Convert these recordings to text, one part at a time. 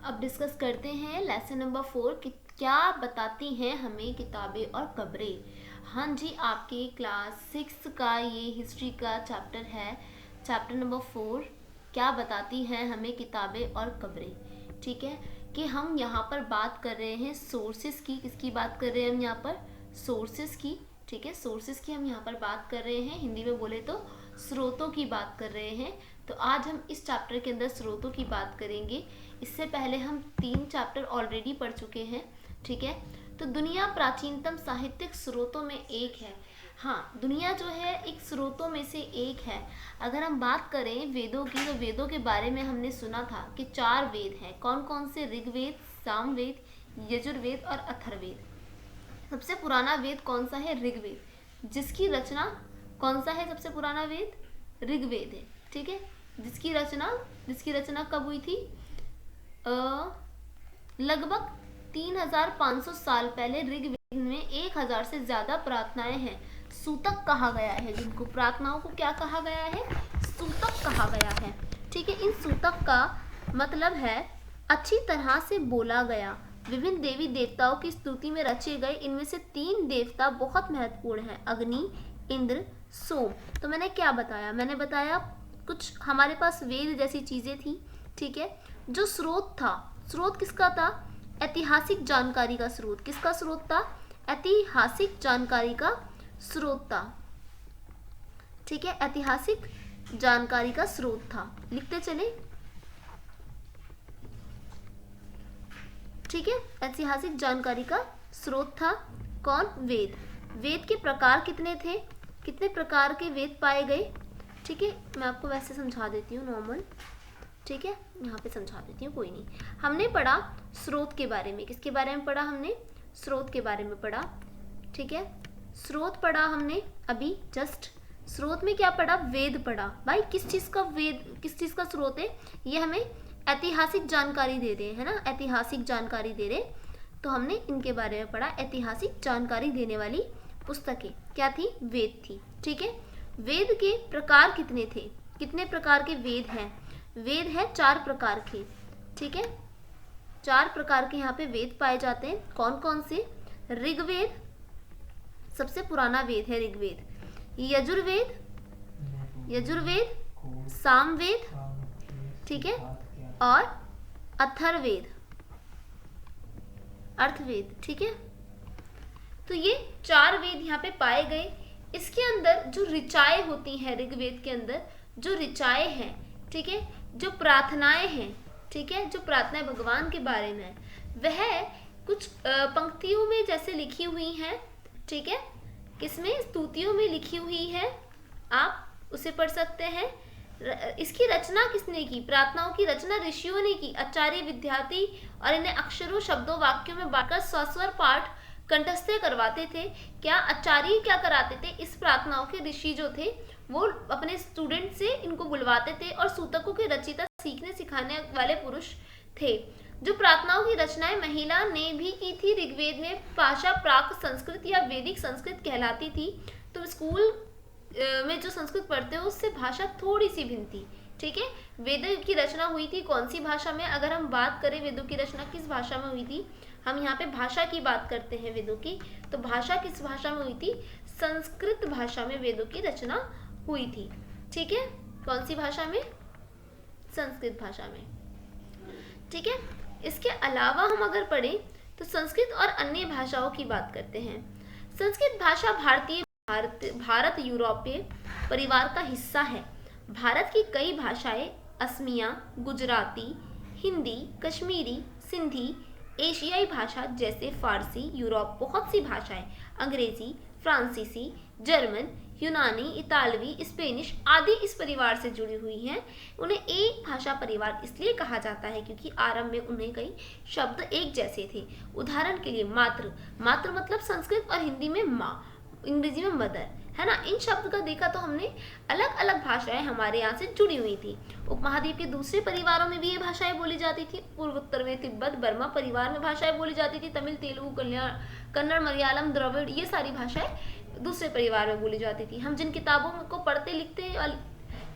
अब डिस्कस करते हैं लेसन नंबर 4 कि क्या बताती हैं हमें किताबें और कब्रें। हाँ जी, आपके क्लास 6 का ये हिस्ट्री का चैप्टर है, चैप्टर नंबर 4, क्या बताती हैं हमें किताबें और कब्रें। ठीक है, कि हम यहाँ पर बात कर रहे हैं सोर्सेस की। किसकी बात कर रहे हैं हम यहाँ पर? सोर्सेस की। ठीक है, सोर्सेस की हम यहाँ पर बात कर रहे हैं, हिंदी में बोले तो स्रोतों की बात कर रहे हैं। तो आज हम इस चैप्टर के अंदर स्रोतों की बात करेंगे। इससे पहले हम 3 चैप्टर ऑलरेडी पढ़ चुके हैं। ठीक है, तो दुनिया प्राचीनतम साहित्यिक स्रोतों में एक है। हाँ, दुनिया जो है एक स्रोतों में से एक है। अगर हम बात करें वेदों की, तो वेदों के बारे में हमने सुना था कि 4 वेद हैं। कौन कौन से? ऋग्वेद, सामवेद, यजुर्वेद और अथर्ववेद। सबसे पुराना वेद कौन सा है? ऋग्वेद, जिसकी रचना कौन सा है? सबसे पुराना वेद ऋग्वेद है। ठीक है, जिसकी रचना कब हुई थी? लगभग 3500 साल पहले। ऋग्वेद में 1000 से ज्यादा प्रार्थनाएं हैं। सूतक कहा गया है जिनको, प्रार्थनाओं को क्या कहा गया है? सूतक कहा गया है। ठीक है, इन सूतक का मतलब है अच्छी तरह से बोला गया, विभिन्न देवी देवताओं की स्तुति में रचे गए। इनमें से 3 देवता बहुत महत्वपूर्ण हैं, अग्नि, इंद्र, सोम। तो मैंने क्या बताया? मैंने बताया कुछ हमारे पास वेद जैसी चीजें थी। ठीक है, जो स्रोत था, स्रोत किसका था? ऐतिहासिक जानकारी का स्रोत। किसका स्रोत था? ऐतिहासिक जानकारी का स्रोत था। ठीक है, ऐतिहासिक जानकारी का स्रोत था। लिखते चले। ठीक है, ऐतिहासिक जानकारी का स्रोत था कौन? वेद। वेद के प्रकार कितने थे? कितने प्रकार के वेद पाए गए? ठीक है, मैं आपको वैसे समझा देती हूँ नॉर्मल। ठीक है, यहाँ पे समझा देती हूँ, कोई नहीं। हमने पढ़ा स्रोत के बारे में। किसके बारे में पढ़ा हमने? स्रोत के बारे में पढ़ा। ठीक है, स्रोत पढ़ा हमने अभी जस्ट। स्रोत में क्या पढ़ा? वेद पढ़ा। भाई किस चीज़ का वेद, किस चीज़ का स्रोत है? ये हमें ऐतिहासिक जानकारी दे रहे हैं ना, ऐतिहासिक जानकारी दे रहे। तो हमने इनके बारे में पढ़ा। ऐतिहासिक जानकारी देने वाली पुस्तकें क्या थी? वेद थी। ठीक है, वेद के प्रकार कितने थे? कितने प्रकार के वेद हैं? वेद है 4 प्रकार के। ठीक है, 4 प्रकार के यहाँ पे वेद पाए जाते हैं। कौन कौन से? ऋग्वेद, सबसे पुराना वेद है ऋग्वेद। यजुर्वेद, सामवेद, ठीक है, और अथर्ववेद, अर्थवेद। ठीक है, तो ये 4 वेद यहाँ पे पाए गए। इसके अंदर जो ऋचाएं होती हैं, ऋग्वेद के अंदर जो ऋचाएं हैं, ठीक है, जो प्रार्थनाएं हैं, ठीक है, जो प्रार्थनाएं भगवान के बारे में है, वह कुछ पंक्तियों में जैसे लिखी हुई हैं। ठीक है, किसमें? स्तुतियों में लिखी हुई है। आप उसे पढ़ सकते हैं। इसकी रचना किसने की? प्रार्थनाओं की रचना ऋषियों ने की। आचार्य विद्यार्थी और इन्हें अक्षरों, शब्दों, वाक्यों में बांटकर सस्वर पाठ कंठस्थ करवाते थे। क्या आचार्य क्या कराते थे? इस प्रार्थनाओं के ऋषि जो थे वो अपने स्टूडेंट से इनको बुलवाते थे, और सूतकों के रचयिता सीखने सिखाने वाले पुरुष थे। जो प्रार्थनाओं की रचनाएं महिला ने भी की थी। ऋग्वेद में भाषा प्राक संस्कृत या वैदिक संस्कृत कहलाती थी। तो स्कूल में जो संस्कृत पढ़ते हो उससे भाषा थोड़ी सी भिन्न थी। ठीक है, वेदों की रचना हुई थी कौन सी भाषा में? अगर हम बात करें वेदों की रचना किस भाषा में हुई थी, हम यहाँ पे भाषा की बात करते हैं वेदों की, तो भाषा किस भाषा में हुई थी? संस्कृत भाषा में वेदों की रचना हुई थी। ठीक है, कौन सी भाषा में? संस्कृत भाषा में। ठीक है, इसके अलावा हम अगर पढ़ें तो संस्कृत और अन्य भाषाओं की बात करते हैं। संस्कृत भाषा भारत यूरोपीय परिवार का हिस्सा है। भारत की कई भाषाएं असमिया, गुजराती, हिंदी, कश्मीरी, सिंधी, एशियाई भाषा जैसे फारसी, यूरोप बहुत सी भाषाएं, अंग्रेजी, फ्रांसीसी, जर्मन, यूनानी, इतालवी, स्पेनिश आदि इस परिवार से जुड़ी हुई हैं। उन्हें एक भाषा परिवार इसलिए कहा जाता है क्योंकि आरंभ में उन्हें कई शब्द एक जैसे थे। उदाहरण के लिए मातृ, मातृ मतलब संस्कृत और हिंदी में माँ, अंग्रेजी में मदर, है ना। इन शब्द का देखा तो हमने अलग अलग भाषाएं हमारे यहाँ से जुड़ी हुई थी। उपमहाद्वीप के दूसरे परिवारों में भी ये भाषाएं बोली जाती थी। पूर्वोत्तर में तिब्बत बर्मा परिवार में भाषाएं बोली जाती थी। तमिल, तेलुगु, कन्नड़, मलयालम, द्रविड़, ये सारी भाषाएं दूसरे परिवार में बोली जाती थी। हम जिन किताबों को पढ़ते लिखते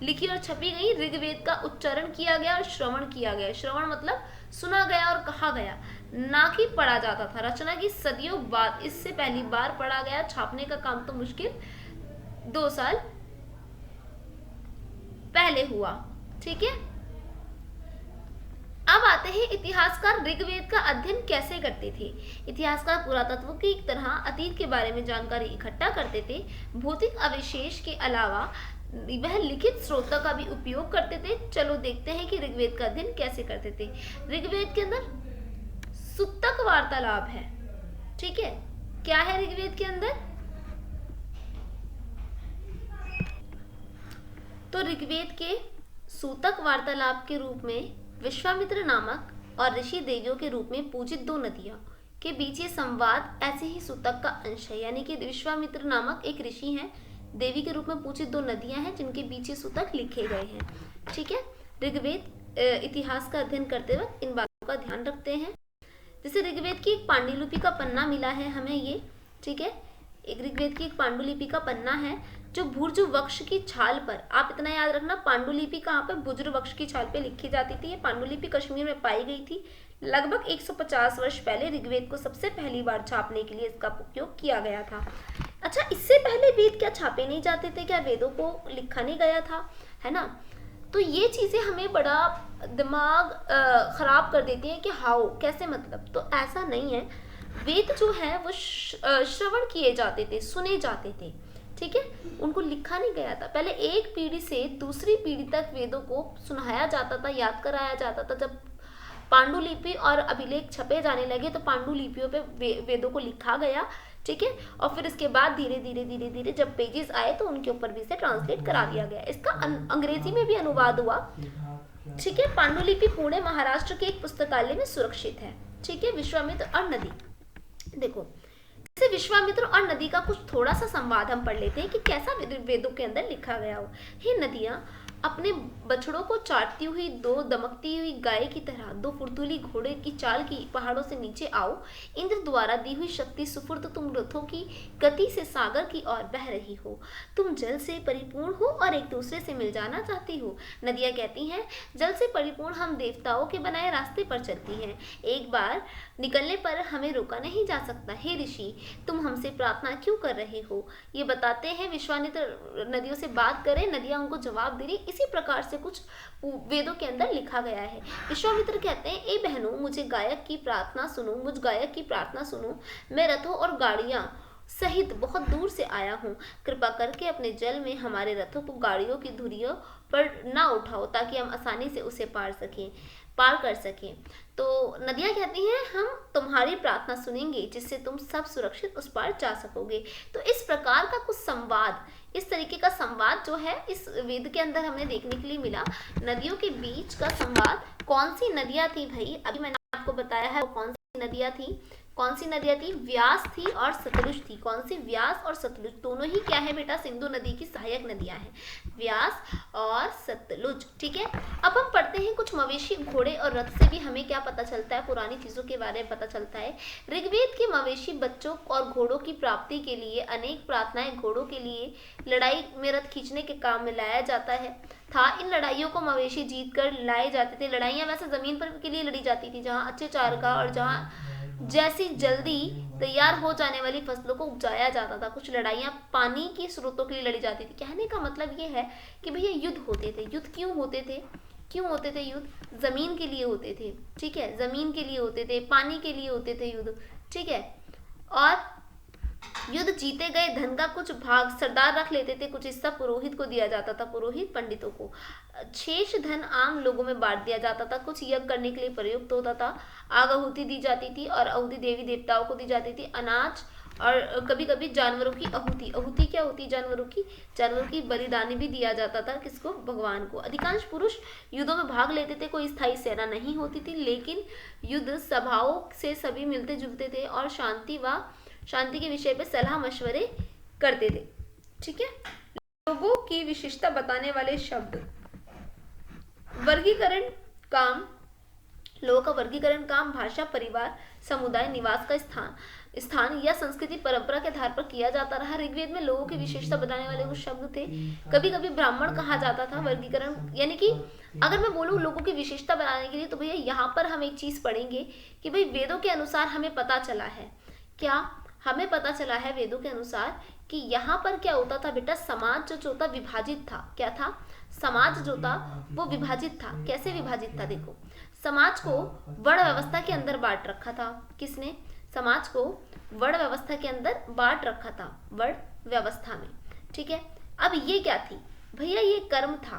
लिखी और छपी गई, ऋग्वेद का उच्चारण किया गया और श्रवण किया गया। श्रवण मतलब सुना गया और कहा गया, ना कि पढ़ा जाता था। रचना की सदियों बाद इससे पहली बार पढ़ा गया। छापने का काम तो मुश्किल 2 साल पहले हुआ। ठीक है, अब आते हैं इतिहासकार ऋग्वेद का अध्ययन कैसे करते थे। इतिहासकार पुरातत्व की तरह अतीत के बारे में जानकारी इकट्ठा करते थे। भौतिक अवशेष के अलावा वह लिखित स्रोतों का भी उपयोग करते थे। चलो देखते हैं कि ऋग्वेद का अध्ययन कैसे करते थे। ऋग्वेद के अंदर सूतक वार्तालाप है। ठीक है, क्या है ऋग्वेद के अंदर? तो ऋग्वेद के सूतक वार्तालाप के रूप में विश्वामित्र नामक और ऋषि देवियों के रूप में पूजित 2 नदियां के बीच ये संवाद ऐसे ही सूतक का अंश है। यानी कि विश्वामित्र नामक एक ऋषि हैं, देवी के रूप में पूजित 2 नदियां हैं जिनके बीच ये सूतक लिखे गए हैं। ठीक है, ऋग्वेद इतिहास का अध्ययन करते वक्त इन बातों का ध्यान रखते हैं। जैसे ऋग्वेद की एक पांडुलिपि का पन्ना मिला है हमें ये। ठीक है, एक ऋग्वेद की एक पांडुलिपि का पन्ना है जो भुर्ज वृक्ष की छाल पर, आप इतना याद रखना, पांडुलिपि कहाँ पे? भुर्ज वृक्ष की छाल पे लिखी जाती थी। ये पांडुलिपि कश्मीर में पाई गई थी। लगभग 150 वर्ष पहले ऋग्वेद को सबसे पहली बार छापने के लिए इसका उपयोग किया गया था। अच्छा, इससे पहले वेद क्या छापे नहीं जाते थे? क्या वेदों को लिखा नहीं गया था? है ना? तो ये चीज़ें हमें बड़ा दिमाग खराब कर देती हैं कि हाउ, कैसे, मतलब। तो ऐसा नहीं है। वेद जो है वो श्रवण किए जाते थे, सुने जाते थे। ठीक है, उनको लिखा नहीं गया था। पहले एक पीढ़ी से दूसरी पीढ़ी तक वेदों को सुनाया जाता था, याद कराया जाता था। जब पांडुलिपि और अभिलेख छपे जाने लगे तो पांडुलिपियों पे वेदों को लिखा गया। ठीक है, और फिर इसके बाद धीरे धीरे जब पेजेस आए तो उनके ऊपर भी इसे ट्रांसलेट करा दिया गया। इसका अंग्रेजी में भी अनुवाद हुआ। ठीक है, पांडुलिपि पुणे महाराष्ट्र के एक पुस्तकालय में सुरक्षित है। ठीक है, विश्वामित्र और नदी। देखो, जैसे विश्वामित्र और नदी का कुछ थोड़ा सा संवाद हम पढ़ लेते हैं कि कैसा वेदों के अंदर लिखा गया हो। हे नदियां, अपने बछड़ों को चाटती हुई 2 दमकती हुई गाय की तरह 2 फुर्तुली घोड़े की चाल की पहाड़ों से नीचे आओ। इंद्र द्वारा दी हुई शक्ति सुपुर्द तुम रथों की गति से सागर की ओर बह रही हो। तुम जल से परिपूर्ण हो और एक दूसरे से मिल जाना चाहती हो। नदियां कहती हैं, जल से परिपूर्ण हम देवताओं के बनाए रास्ते पर चलती हैं। एक बार निकलने पर हमें रोका नहीं जा सकता। हे ऋषि, तुम हमसे प्रार्थना क्यों कर रहे हो? ये बताते हैं विश्वामित्र नदियों से बात करें, नदियां उनको जवाब दे रही। इसी प्रकार से कुछ वेदों के अंदर लिखा गया है। विश्वामित्र कहते हैं, ए बहनों, मुझ गायक की प्रार्थना सुनो। मैं रथों और गाड़ियां सहित बहुत दूर से आया हूँ। कृपा करके अपने जल में हमारे रथों को गाड़ियों की धुरियों पर ना उठाओ ताकि हम आसानी से उसे पार कर सकें। तो नदियाँ कहती हैं, हम तुम्हारी प्रार्थना सुनेंगे जिससे तुम सब सुरक्षित उस पार जा सकोगे। तो इस प्रकार का कुछ संवाद, इस तरीके का संवाद जो है इस वेद के अंदर हमें देखने के लिए मिला। नदियों के बीच का संवाद। कौन सी नदियाँ थी भाई? अभी मैंने आपको बताया है वो कौन सी नदियाँ थी। कौन सी नदियाँ थी? व्यास थी और सतलुज थी। कौन सी? व्यास और सतलुज। दोनों ही क्या है बेटा? सिंधु नदी की सहायक नदियाँ हैं, व्यास और सतलुज। ठीक है, अब हम पढ़ते हैं कुछ मवेशी, घोड़े और रथ से भी हमें क्या पता चलता है, पुरानी चीज़ों के बारे में पता चलता है। ऋग्वेद के मवेशी बच्चों और घोड़ों की प्राप्ति के लिए अनेक प्रार्थनाएं घोड़ों के लिए लड़ाई में रथ खींचने के काम में लाया जाता है था। इन लड़ाइयों को मवेशी जीत कर लाए जाते थे। लड़ाइयाँ वैसे ज़मीन पर के लिए लड़ी जाती थी, जहाँ अच्छे चारगाह और जहाँ जैसी जल्दी तैयार हो जाने वाली फसलों को उपजाया जाता था। कुछ लड़ाइयाँ पानी की स्रोतों के लिए लड़ी जाती थी। कहने का मतलब ये है कि भैया युद्ध होते थे। युद्ध क्यों होते थे? युद्ध जमीन के लिए होते थे। ठीक है, जमीन के लिए होते थे, पानी के लिए होते थे युद्ध। ठीक है, और युद्ध जीते गए धन का कुछ भाग सरदार रख लेते थे, कुछ हिस्सा पुरोहित को दिया जाता था, पुरोहित पंडितों को। शेष धन आम लोगों में बांट दिया जाता था। कुछ यज्ञ करने के लिए प्रयुक्त होता था। आग आहुति दी जाती थी और आहुति देवी देवताओं को दी जाती थी। अनाज और कभी कभी जानवरों की आहुति क्या होती है? जानवरों की बलिदान भी दिया जाता था। किसको? भगवान को। अधिकांश पुरुष युद्धों में भाग लेते थे। कोई स्थायी सेना नहीं होती थी, लेकिन युद्ध सभाओं से सभी मिलते जुलते थे और शांति के विषय पे सलाह मशवरे करते थे। ठीक है, लोगों की विशेषता बताने वाले शब्द। वर्गीकरण काम, लोगों का वर्गीकरण काम, भाषा, परिवार, समुदाय, निवास का स्थान या संस्कृति परंपरा के आधार पर किया जाता रहा। ऋग्वेद में लोगों की विशेषता बताने वाले कुछ शब्द थे। कभी कभी ब्राह्मण कहा जाता था। वर्गीकरण यानी कि अगर मैं बोलूँ लोगों की विशेषता बनाने के लिए, तो भैया यहाँ पर हम एक चीज पढ़ेंगे कि भाई वेदों के अनुसार हमें पता चला है, क्या हमें पता चला है वेदों के अनुसार कि यहाँ पर क्या होता था बेटा, समाज जो था विभाजित था। क्या था? समाज जो था वो विभाजित था। कैसे विभाजित था? देखो, समाज को वर्ण व्यवस्था के अंदर बांट रखा था। किसने? समाज को वर्ण व्यवस्था के अंदर बांट रखा था, वर्ण व्यवस्था में। ठीक है, अब ये क्या थी भैया? ये कर्म था।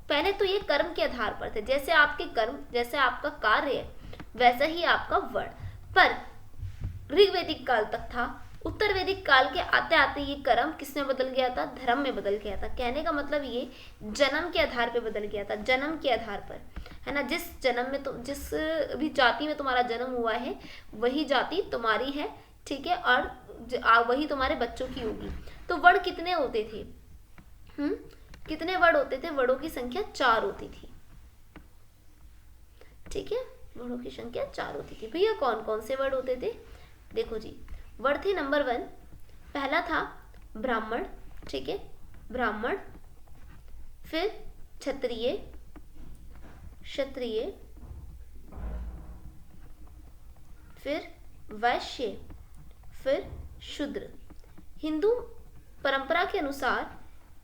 पहले तो ये कर्म के आधार पर थे, जैसे आपके कर्म, जैसे आपका कार्य है वैसा ही आपका वर्ण। पर ऋग्वैदिक काल तक था। उत्तर वैदिक काल के आते आते ये कर्म किसमें बदल गया था? धर्म में बदल गया था। कहने का मतलब ये जन्म के आधार पे बदल गया था, जन्म के आधार पर, है ना। जिस जन्म में, तो जिस भी जाति में तुम्हारा जन्म हुआ है वही जाति तुम्हारी है, ठीक है, और वही तुम्हारे बच्चों की होगी। तो वर्ण कितने होते थे? कितने वर्ण होते थे? वर्णों की संख्या 4 होती थी। ठीक है, वर्णों की संख्या 4 होती थी। भैया कौन कौन से वर्ण होते थे? देखो जी, वर्ण थे नंबर 1, पहला था ब्राह्मण। ठीक है, ब्राह्मण, फिर क्षत्रिय, क्षत्रिय, फिर वैश्य, फिर शूद्र। हिंदू परंपरा के अनुसार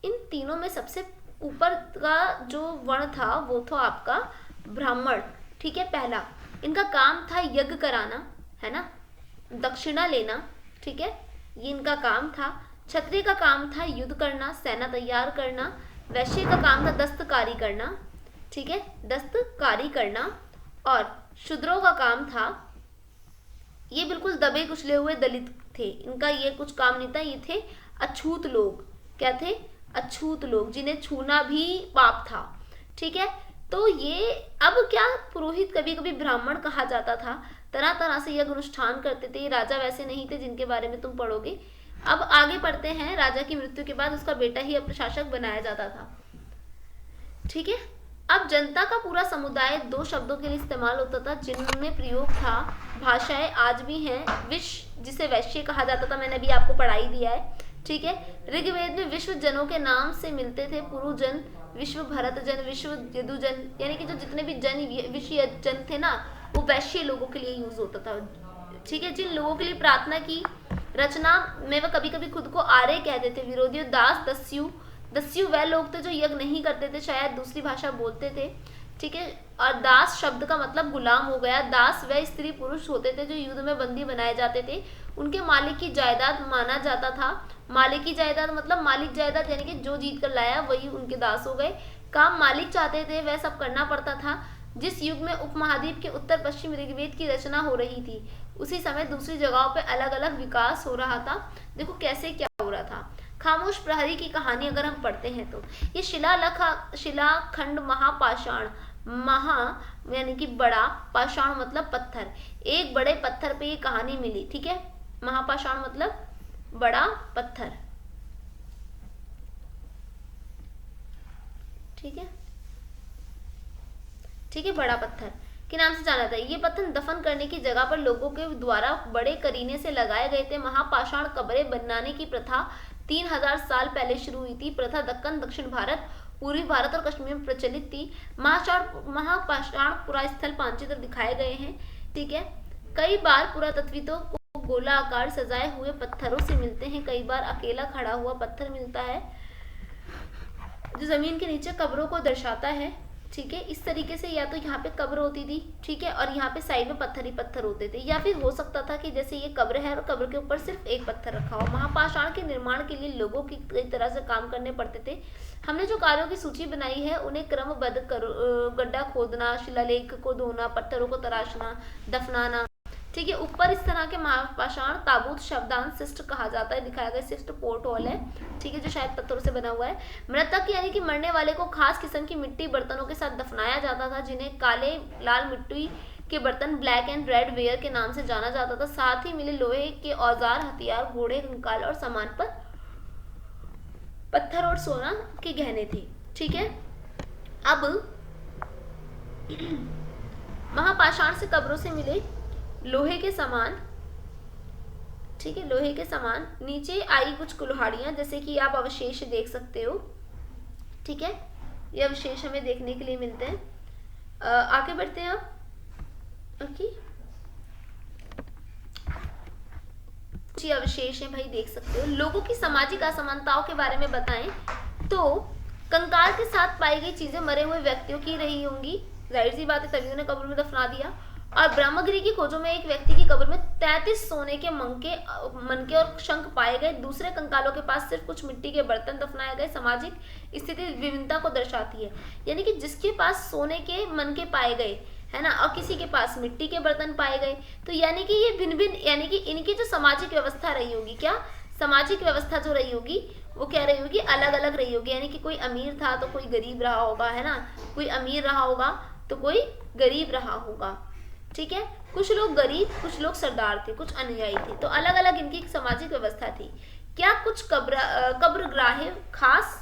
इन तीनों में सबसे ऊपर का जो वर्ण था वो था आपका ब्राह्मण। ठीक है, पहला इनका काम था यज्ञ कराना, है ना, दक्षिणा लेना। ठीक है, ये इनका काम था। क्षत्रिय का काम था युद्ध करना, सेना तैयार करना। वैश्य का काम था दस्तकारी करना। ठीक है, दस्तकारी करना। और शूद्रों का काम था, ये बिल्कुल दबे कुचले हुए दलित थे, इनका ये कुछ काम नहीं था। ये थे अछूत लोग। क्या थे? अछूत लोग, जिन्हें छूना भी पाप था। ठीक है, तो ये अब क्या, पुरोहित कभी कभी ब्राह्मण कहा जाता था, तरह तरह से यज्ञ अनुष्ठान करते थे। राजा वैसे नहीं थे जिनके बारे में तुम पढ़ोगे। अब आगे पढ़ते हैं, राजा की मृत्यु के बाद उसका बेटा ही अब प्रशासक बनाया जाता था। ठीक है, अब जनता का पूरा समुदाय 2 शब्दों के लिए इस्तेमाल होता था जिनमें प्रयोग था, भाषाएं आज भी हैं। विश्व, जिसे वैश्य कहा जाता था, मैंने अभी आपको पढ़ाई दिया है। ठीक है, ऋग्वेद में विश्व जनों के नाम से मिलते थे। पुरु जन, विश्व भरत जन, विश्व यदु जन, यानी कि जो जितने भी जन, विश्व जन थे ना, वो वैश्य लोगों के लिए यूज होता था। ठीक है, जिन लोगों के लिए प्रार्थना की रचना में वह कभी कभी खुद को आर्य कहते थे। विरोधियों दास, दस्यु, दस्यु वह लोग थे जो यज्ञ नहीं करते थे, शायद दूसरी भाषा बोलते थे। ठीक है, और दास शब्द का मतलब गुलाम हो गया। दास वह स्त्री पुरुष होते थे जो युद्ध में बंदी बनाए जाते थे, उनके मालिक की जायदाद माना जाता था। मालिक की जायदाद मतलब मालिक जायदाद, यानी कि जो जीत कर लाया वही उनके दास हो गए। काम मालिक चाहते थे वह सब करना पड़ता था। जिस युग में उपमहाद्वीप के उत्तर पश्चिम ऋग्वेद की रचना हो रही थी, उसी समय दूसरी जगहों पर अलग अलग विकास हो रहा था। देखो कैसे क्या हो रहा था। खामोश प्रहरी की कहानी अगर हम पढ़ते हैं तो ये शिलाखंड महापाषाण, महा यानी कि बड़ा, पाषाण मतलब पत्थर, एक बड़े पत्थर पे ये कहानी मिली। ठीक है, महापाषाण मतलब बड़ा पत्थर। ठीक है, ठीक है, बड़ा पत्थर के नाम से जाना था। ये पत्थर दफन करने की जगह पर लोगों के द्वारा बड़े करीने से लगाए गए थे। महापाषाण कब्रें बनाने की प्रथा 3000 साल पहले शुरू हुई थी। प्रथा दक्कन, दक्षिण भारत, पूर्वी भारत और कश्मीर में प्रचलित थी। महापाषाण पुरास्थल मानचित्र दिखाए गए हैं। ठीक है, कई बार पुरातत्विदों को गोला आकार सजाए हुए पत्थरों से मिलते हैं, कई बार अकेला खड़ा हुआ पत्थर मिलता है जो जमीन के नीचे कब्रों को दर्शाता है। ठीक है, इस तरीके से या तो यहाँ पे कब्र होती थी, ठीक है, और यहाँ पे साइड में पत्थर ही पत्थर होते थे, या फिर हो सकता था कि जैसे ये कब्र है और कब्र के ऊपर सिर्फ एक पत्थर रखा हो। महापाषाण के निर्माण के लिए लोगों की कई तरह से काम करने पड़ते थे। हमने जो कार्यों की सूची बनाई है उन्हें क्रमबद्ध करो। गड्ढा खोदना, शिलालेख को धोना, पत्थरों को तराशना, दफनाना। ठीक है, ऊपर इस तरह के महापाषाण ताबूत शब्दांश शिष्ट कहा जाता है, दिखाया गया शिष्ट पोर्ट हॉल है। ठीक है, जो शायद पत्थरों से बना हुआ है। मृतक यानी कि मरने वाले को खास किस्म की मिट्टी बर्तनों के साथ दफनाया जाता था, जिन्हें काले लाल मिट्टी के बर्तन, ब्लैक एंड रेड वेयर के नाम से जाना जाता था। साथ ही मिले लोहे के औजार, हथियार, घोड़े, कंकाल और सामान पर पत्थर और सोना के गहने थे। ठीक है, अब महापाषाण से कब्रों से मिले लोहे के समान, ठीक है, लोहे के समान नीचे आई कुछ कुल्हाड़ियां, जैसे कि आप अवशेष देख सकते हो, ठीक है, ये अवशेष हमें देखने के लिए मिलते हैं। आगे बढ़ते हैं आप। ओके, ये अवशेष है भाई, देख सकते हो। लोगों की सामाजिक असमानताओं के बारे में बताएं तो कंकाल के साथ पाई गई चीजें मरे हुए व्यक्तियों की रही होंगी, जाहिर सी बात है, तभी उन्हें कब्र में दफना दिया। और ब्रह्मगिरी की खोजों में एक व्यक्ति की कब्र में 33 सोने के मनके और शंख पाए गए। दूसरे कंकालों के पास सिर्फ कुछ मिट्टी के बर्तन दफनाए गए। सामाजिक स्थिति विभिन्नता को दर्शाती है, यानी कि जिसके पास सोने के मनके पाए गए है ना, और किसी के पास मिट्टी के बर्तन पाए गए, तो यानी कि ये भिन्न भिन्न, यानी कि इनकी जो सामाजिक व्यवस्था रही होगी, क्या सामाजिक व्यवस्था जो रही होगी वो क्या रही होगी, अलग अलग रही होगी। यानी कि कोई अमीर था तो कोई गरीब रहा होगा, है ना, कोई अमीर रहा होगा तो कोई गरीब रहा होगा, ठीक है। कुछ लोग गरीब, कुछ लोग सरदार थे, कुछ अनुयायी थे, तो अलग अलग इनकी सामाजिक व्यवस्था थी। क्या कुछ कब्रगाहें खास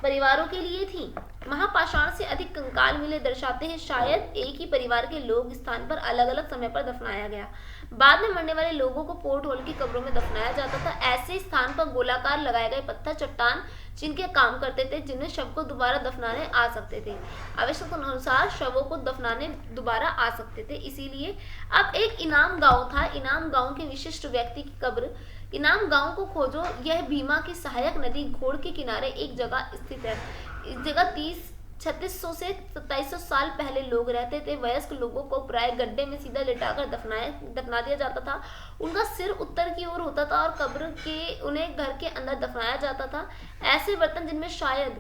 परिवारों के लिए थी? महापाषाण से अधिक कंकाल मिले दर्शाते हैं शायद एक ही परिवार के लोग स्थान पर अलग अलग समय पर दफनाया गया। बाद में मरने वाले लोगों को पोर्ट होल की कब्रों में दफनाया जाता था। ऐसे स्थान पर गोलाकार लगाए गए पत्थर चट्टान जिनके काम करते थे, जिन्हें शव को दोबारा दफनाने आ सकते थे, आवश्यकता अनुसार शवों को दफनाने दोबारा आ सकते थे। इसीलिए अब एक इनाम गांव था, इनाम गांव के विशिष्ट व्यक्ति की कब्र। इनाम गांव को खोजो, यह भीमा की सहायक नदी घोड़ के किनारे एक जगह स्थित है। इस जगह 3600 से 2700 साल पहले लोग रहते थे। वयस्क लोगों को प्राय गड्ढे में सीधा लिटाकर दफना दिया जाता था। उनका सिर उत्तर की ओर होता था और कब्र के उन्हें घर के अंदर दफनाया जाता था। ऐसे बर्तन जिनमें शायद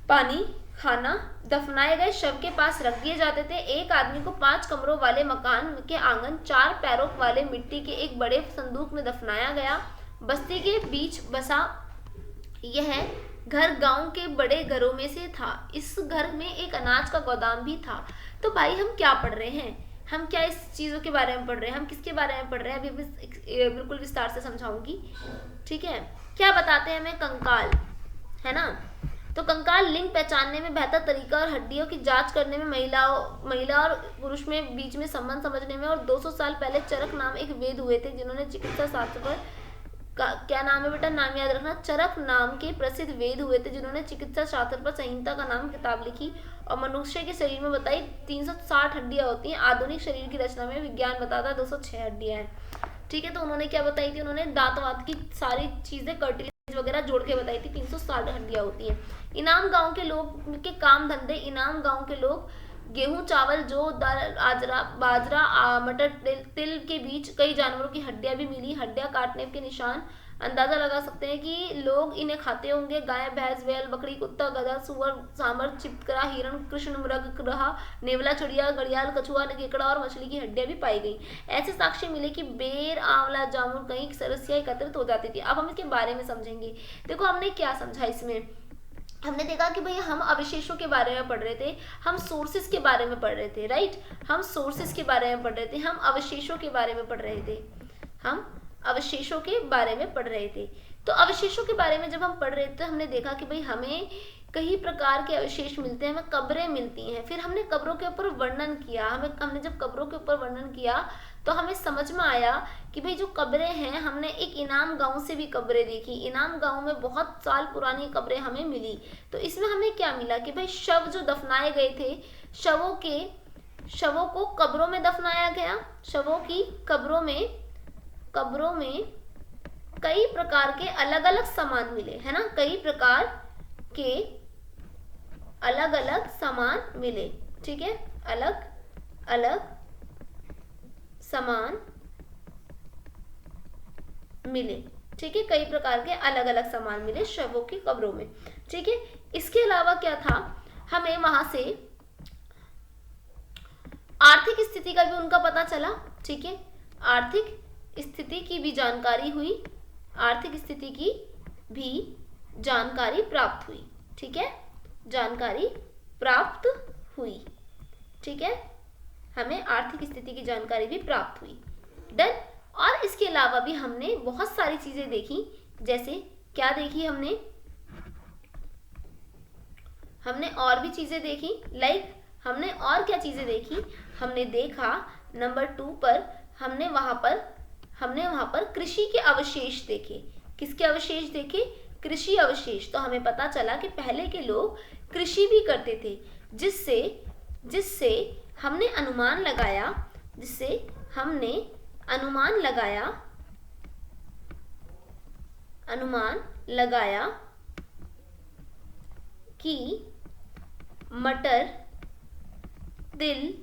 पानी, खाना दफनाए गए शव के पास रख दिए जाते थे। एक आदमी को 5 कमरों वाले मकान के आंगन 4 पैरों वाले मिट्टी के एक बड़े संदूक में दफनाया गया। बस्ती के बीच बसा यह घर गांव के बड़े घरों में से था। इस घर में एक अनाज का गोदाम भी था। तो भाई हम क्या पढ़ रहे हैं, हम क्या इस चीज़ों के बारे में पढ़ रहे हैं, हम किसके बारे में पढ़ रहे हैं, अभी बिल्कुल विस्तार से समझाऊंगी, ठीक है। क्या बताते हैं हमें कंकाल, है ना, तो कंकाल लिंग पहचानने में बेहतर तरीका और हड्डियों की जांच करने में महिला और पुरुष में बीच में संबंध समझने में। और 200 साल पहले चरक नाम एक वेद हुए थे जिन्होंने चिकित्सा शास्त्र पर क्या नाम है बेटा, नाम याद रखना, चरक नाम के प्रसिद्ध वेद हुए थे जिन्होंने चिकित्सा शास्त्र पर संहिता का नाम किताब लिखी और मनुष्य के शरीर में बताई 360 हड्डियां होती हैं। आधुनिक शरीर की रचना में विज्ञान बताता है 206 हड्डियां हैं, ठीक है। तो उन्होंने क्या बताई थी, उन्होंने दांतवात की सारी चीजें कार्टिलेज वगैरह जोड़ के बताई थी, 360 हड्डियां होती हैं। इनाम गांव के लोग के काम धंधे, इनाम गांव के लोग गेहूं, चावल, जौ, दाल, बाजरा, मटर, तिल के बीच कई जानवरों की हड्डियां भी मिली। हड्डियां काटने के निशान अंदाजा लगा सकते हैं कि लोग इन्हें खाते होंगे। गाय, भैंस, बैल, बकरी, कुत्ता, गधा, सुअर, सांबर, चिपकरा, हिरण, कृष्ण मृग, ग्रहा, नेवला, चिड़िया, घड़ियाल, कछुआ, केकड़ा और मछली की हड्डियां भी पाई गई। ऐसे साक्ष्य मिले कि बेर, आंवला, जामुन, कई सरसिया एकत्रित हो जाती थी। अब हम इसके बारे में समझेंगे। देखो हमने क्या समझा इसमें, हमने देखा कि भाई हम अवशेषों के बारे में पढ़ रहे थे, हम सोर्सेस के बारे में पढ़ रहे थे, राइट, हम सोर्सेस के बारे में पढ़ रहे थे, हम अवशेषों के बारे में पढ़ रहे थे, हम अवशेषों के बारे में पढ़ रहे थे। तो अवशेषों के बारे में जब हम पढ़ रहे थे हमने देखा कि भाई हमें कई प्रकार के अवशेष मिलते हैं, हमें कब्रें मिलती हैं। फिर हमने कब्रों के ऊपर वर्णन किया, हमने जब कब्रों के ऊपर वर्णन किया तो हमें समझ में आया कि भाई जो कब्रें हैं, हमने एक इनाम गांव से भी कब्रें देखी। इनाम गांव में बहुत साल पुरानी कब्रें हमें मिली। तो इसमें हमें क्या मिला कि भाई शव जो दफनाए गए थे, शवों को कब्रों में दफनाया गया। शवों की कब्रों में कई प्रकार के अलग अलग सामान मिले, है ना, कई प्रकार के अलग अलग सामान मिले, ठीक है, अलग अलग सामान मिले, ठीक है, कई प्रकार के अलग अलग सामान मिले शवों की कब्रों में, ठीक है। इसके अलावा क्या था, हमें वहां से आर्थिक स्थिति का भी उनका पता चला, ठीक है, आर्थिक स्थिति की भी जानकारी हुई, आर्थिक स्थिति की भी जानकारी प्राप्त हुई, ठीक है, जानकारी प्राप्त हुई, ठीक है, हमें आर्थिक स्थिति की जानकारी भी प्राप्त हुई, डन। और इसके अलावा भी हमने बहुत सारी चीजें देखी, जैसे क्या देखी हमने और भी चीजें देखी, लाइक हमने और क्या चीजें देखी, हमने देखा नंबर 2 पर हमने वहां पर कृषि के अवशेष देखे। किसके अवशेष देखे? कृषि अवशेष। तो हमें पता चला कि पहले के लोग कृषि भी करते थे, जिससे हमने अनुमान लगाया कि मटर, तिल,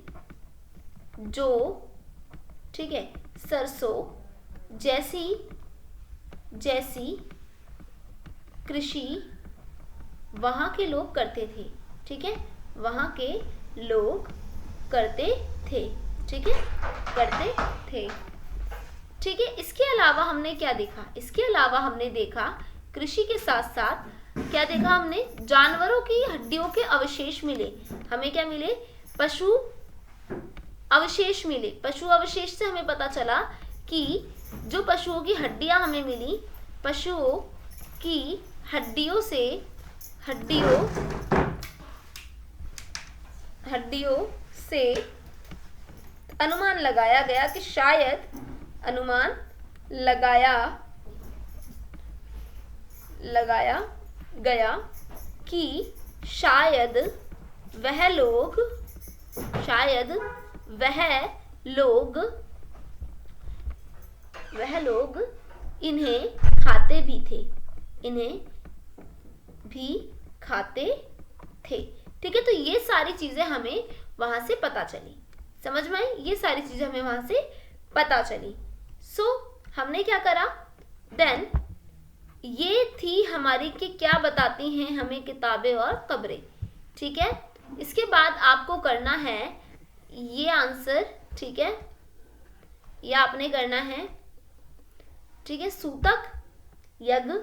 जौ, ठीक है, सरसों जैसी कृषि वहां के लोग करते थे। ठीक है, वहां के लोग करते थे। ठीक है, करते थे। ठीक है, इसके अलावा हमने क्या देखा? इसके अलावा हमने देखा कृषि के साथ साथ क्या देखा हमने? जानवरों की हड्डियों के अवशेष मिले। हमें क्या मिले? पशु अवशेष मिले। पशु अवशेष से हमें पता चला कि जो पशुओं की हड्डियां हमें मिली, पशुओं की हड्डियों से अनुमान लगाया गया कि शायद वह लोग इन्हें खाते भी थे। ठीक है, तो ये सारी चीजें हमें वहां से पता चली। समझ में आई? ये सारी चीजें हमें वहां से पता चली। हमने क्या करा? देन ये थी हमारी कि क्या बताती हैं हमें किताबें और खबरें। ठीक है, इसके बाद आपको करना है ये आंसर। ठीक है, ये आपने करना है। ठीक है, सूतक यज्ञ,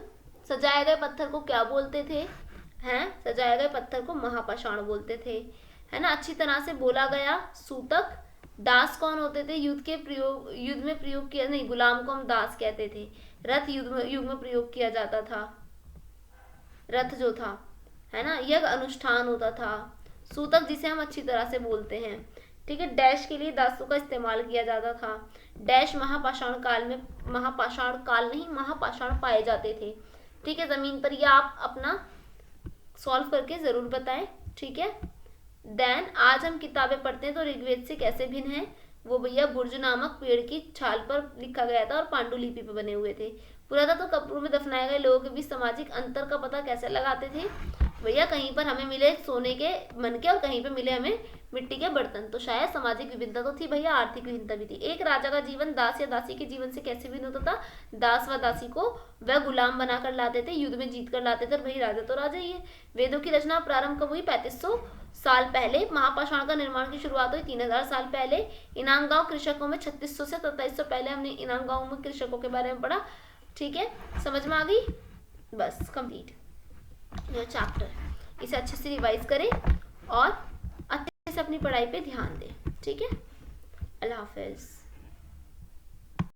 सजाए गए पत्थर को क्या बोलते थे? सजाए गए पत्थर को महापाषाण बोलते थे, है ना। अच्छी तरह से बोला गया। सूतक। दास कौन होते थे? युद्ध में प्रयोग किया, नहीं, गुलाम को हम दास कहते थे। रथ युद्ध में प्रयोग किया जाता था, रथ जो था, है ना। यज्ञ अनुष्ठान होता था। सूतक जिसे हम अच्छी तरह से बोलते हैं। ठीक है, डैश के लिए दासों का इस्तेमाल किया जाता था। डैश महापाषाण पाए जाते थे। ठीक है, जमीन पर। यह आप अपना सॉल्व करके जरूर बताएं। ठीक है, देन आज हम किताबें पढ़ते हैं तो ऋग्वेद से कैसे भिन्न है वो भैया बुर्ज नामक पेड़ की छाल पर लिखा गया था और पांडुलिपि पर बने हुए थे। पुरातत्व कब्रों में दफनाए गए लोगों के बीच सामाजिक अंतर का पता कैसे लगाते थे भैया? कहीं पर हमें मिले सोने के मन के और कहीं पर मिले हमें मिट्टी के बर्तन। तो शायद सामाजिक विभिन्नता तो थी भैया, आर्थिक विभिन्नता भी थी। एक राजा का जीवन दास या दासी के जीवन से कैसे भिन्न होता था? दास व दासी को वह गुलाम बनाकर लाते थे, युद्ध में जीत कर लाते थे, और भाई राजा तो राजा ही है। वेदों की रचना प्रारंभ कब हुई? 3500 साल पहले। महापाषाण का निर्माण की शुरुआत हुई 3000 साल पहले। इनाम गांव कृषकों में 3600 से 2700 पहले हमने इनाम गांव में कृषकों के बारे में पढ़ा। ठीक है, समझ में आ गई? बस कंप्लीट ये चैप्टर। इसे अच्छे से रिवाइज करें और अच्छे से अपनी पढ़ाई पे ध्यान दें। ठीक है, अल्लाह हाफिज।